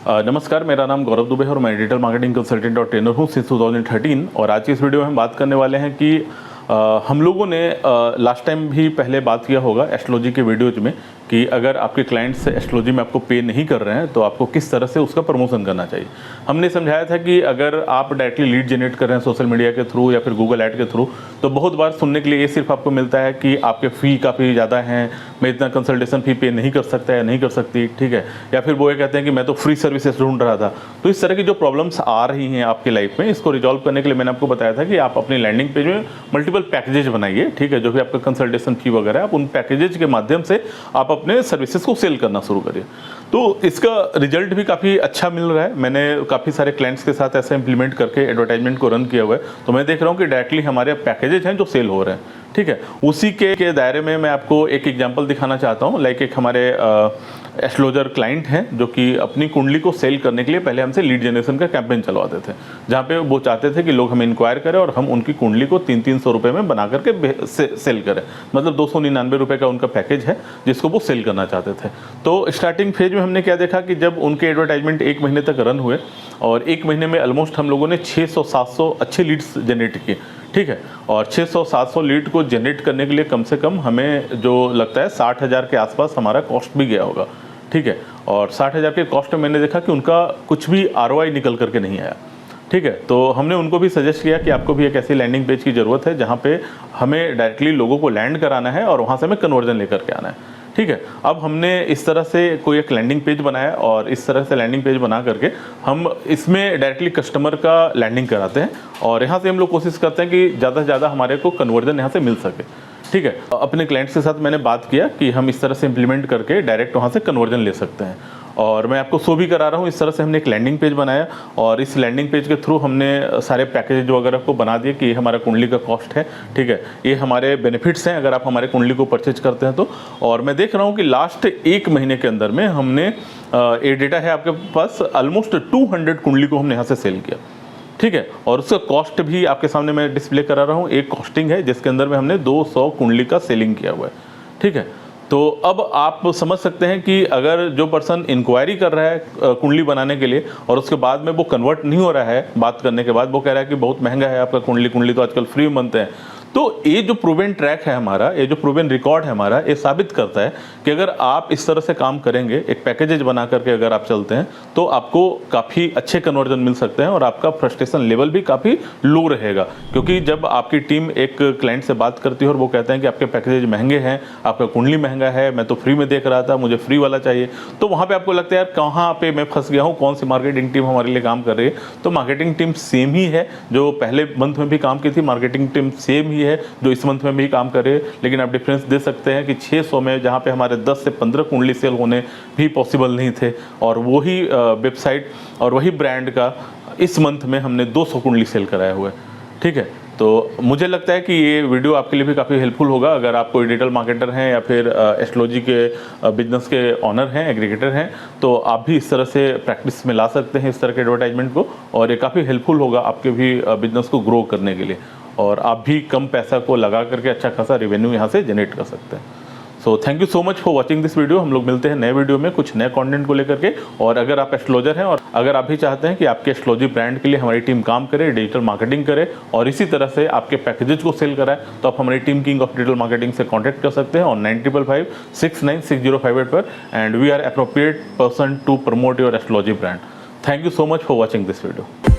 नमस्कार, मेरा नाम गौरव दुबे है और मैं डिजिटल मार्केटिंग कंसल्टेंट और ट्रेनर हूँ सिंस 2013। और आज की इस वीडियो में हम बात करने वाले हैं कि हम लोगों ने लास्ट टाइम भी पहले बात किया होगा एस्ट्रोलॉजी के वीडियोज में कि अगर आपके क्लाइंट्स एस्ट्रोलॉजी में आपको पे नहीं कर रहे हैं तो आपको किस तरह से उसका प्रमोशन करना चाहिए। हमने समझाया था कि अगर आप डायरेक्टली लीड जनरेट कर रहे हैं सोशल मीडिया के थ्रू या फिर गूगल ऐड के थ्रू, तो बहुत बार सुनने के लिए ये सिर्फ आपको मिलता है कि आपके फ़ी काफ़ी ज़्यादा हैं, मैं इतना कंसल्टेशन फ़ी पे नहीं कर सकता या नहीं कर सकती, ठीक है। या फिर वो ये कहते हैं कि मैं तो फ्री सर्विसेज ढूंढ रहा था। तो इस तरह की जो प्रॉब्लम्स आ रही हैं आपकी लाइफ में, इसको रिजॉल्व करने के लिए मैंने आपको बताया था कि आप अपनी लैंडिंग पेज में मल्टीपल पैकेजेज बनाइए, ठीक है। जो भी आपका कंसल्टेशन फ़ी वगैरह है, आप उन पैकेजेज के माध्यम से आप अपने सर्विसेज को सेल करना शुरू करिए। तो इसका रिजल्ट भी काफ़ी अच्छा मिल रहा है। मैंने काफ़ी सारे क्लाइंट्स के साथ ऐसा इंप्लीमेंट करके एडवर्टाइजमेंट को रन किया हुआ है, तो मैं देख रहा हूँ कि डायरेक्टली हमारे पैकेजेज हैं जो सेल हो रहे हैं, ठीक है। उसी के दायरे में मैं आपको एक एग्जांपल दिखाना चाहता हूँ। लाइक एक हमारे एस्ट्रोलॉजर क्लाइंट हैं जो कि अपनी कुंडली को सेल करने के लिए पहले हमसे लीड जनरेशन का कैंपेन चलवाते थे, जहाँ पे वो चाहते थे कि लोग हमें इंक्वायर करें और हम उनकी कुंडली को 300-300 रुपये में बना करके सेल करें। मतलब 299 रुपये का उनका पैकेज है जिसको वो सेल करना चाहते थे। तो स्टार्टिंग फेज में हमने क्या देखा कि जब उनके एडवर्टाइजमेंट 1 महीने तक रन हुए और 1 महीने में ऑलमोस्ट हम लोगों ने 600-700 अच्छे लीड्स जनरेट किए, ठीक है। और 600-700 लीड को जनरेट करने के लिए कम से कम हमें जो लगता है 60,000 के आसपास हमारा कॉस्ट भी गया होगा, ठीक है। और 60,000 के कॉस्ट में मैंने देखा कि उनका कुछ भी ROI निकल करके नहीं आया, ठीक है। तो हमने उनको भी सजेस्ट किया कि आपको भी एक ऐसी लैंडिंग पेज की ज़रूरत है जहाँ पे हमें डायरेक्टली लोगों को लैंड कराना है और वहाँ से हमें कन्वर्जन लेकर के आना है, ठीक है। अब हमने इस तरह से कोई एक लैंडिंग पेज बनाया और इस तरह से लैंडिंग पेज बना करके हम इसमें डायरेक्टली कस्टमर का लैंडिंग कराते हैं और यहाँ से हम लोग कोशिश करते हैं कि ज़्यादा से ज़्यादा हमारे को कन्वर्जन यहाँ से मिल सके, ठीक है। अपने क्लाइंट्स के साथ मैंने बात किया कि हम इस तरह से इम्प्लीमेंट करके डायरेक्ट वहाँ से कन्वर्जन ले सकते हैं और मैं आपको शो भी करा रहा हूँ। इस तरह से हमने एक लैंडिंग पेज बनाया और इस लैंडिंग पेज के थ्रू हमने सारे पैकेज वगैरह को बना दिए कि ये हमारा कुंडली का कॉस्ट है, ठीक है। ये हमारे बेनिफिट्स हैं अगर आप हमारे कुंडली को परचेज करते हैं तो। और मैं देख रहा हूँ कि लास्ट 1 महीने के अंदर में हमने ये डेटा है आपके पास, ऑलमोस्ट 200 कुंडली को हमने यहाँ से सेल किया, ठीक है। और उसका कॉस्ट भी आपके सामने मैं डिस्प्ले करा रहा हूँ। एक कॉस्टिंग है जिसके अंदर में हमने 200 कुंडली का सेलिंग किया हुआ है, ठीक है। तो अब आप समझ सकते हैं कि अगर जो पर्सन इंक्वायरी कर रहा है कुंडली बनाने के लिए और उसके बाद में वो कन्वर्ट नहीं हो रहा है, बात करने के बाद वो कह रहा है कि बहुत महंगा है आपका कुंडली तो आजकल फ्री में बनते हैं, तो ये जो प्रूवन ट्रैक है हमारा, ये जो प्रूवन रिकॉर्ड है हमारा, ये साबित करता है कि अगर आप इस तरह से काम करेंगे, एक पैकेजेज बना करके अगर आप चलते हैं तो आपको काफ़ी अच्छे कन्वर्जन मिल सकते हैं और आपका फ्रस्ट्रेशन लेवल भी काफ़ी लो रहेगा। क्योंकि जब आपकी टीम एक क्लाइंट से बात करती है और वो कहते हैं कि आपके पैकेजेज महंगे हैं, आपका कुंडली महंगा है, मैं तो फ्री में देख रहा था, मुझे फ्री वाला चाहिए, तो वहाँ पर आपको लगता है यार कहाँ पे मैं फंस गया हूँ, कौन सी मार्केटिंग टीम हमारे लिए काम कर रही है। तो मार्केटिंग टीम सेम ही है जो पहले मंथ में भी काम की थी, मार्केटिंग टीम सेम ही है जो इस मंथ में भी काम करे, लेकिन आप डिफरेंस दे सकते हैं कि 600 में जहाँ पे हमारे 10 से 15 कुंडली सेल होने भी पॉसिबल नहीं थे और वही वेबसाइट और वही ब्रांड का इस मंथ में हमने 200 कुंडली सेल कराया हुआ है, ठीक है। तो मुझे लगता है कि ये वीडियो आपके लिए भी काफ़ी हेल्पफुल होगा। अगर आप कोई डिजिटल मार्केटर हैं या फिर एस्ट्रोलॉजी के बिजनेस के ऑनर हैं, एग्रीगेटर हैं, तो आप भी इस तरह से प्रैक्टिस में ला सकते हैं इस तरह के एडवर्टाइजमेंट को और ये काफ़ी हेल्पफुल होगा आपके भी बिजनेस को ग्रो करने के लिए और आप भी कम पैसा को लगा करके अच्छा खासा रेवेन्यू यहाँ से जनरेट कर सकते हैं। So thank you so much for watching this video. हम लोग मिलते हैं नए वीडियो में कुछ नए कंटेंट को लेकर के। और अगर आप एस्ट्रोलॉजर हैं और अगर आप भी चाहते हैं कि आपके एस्ट्रोलॉजी ब्रांड के लिए हमारी टीम काम करे, डिजिटल मार्केटिंग करे और इसी तरह से आपके पैकेजेस को सेल कराए, तो आप हमारी team king of digital marketing से कॉन्टैक्ट कर सकते हैं और 9555696058 पर। And we are appropriate person to promote your astrology brand. Thank you so much for watching this video.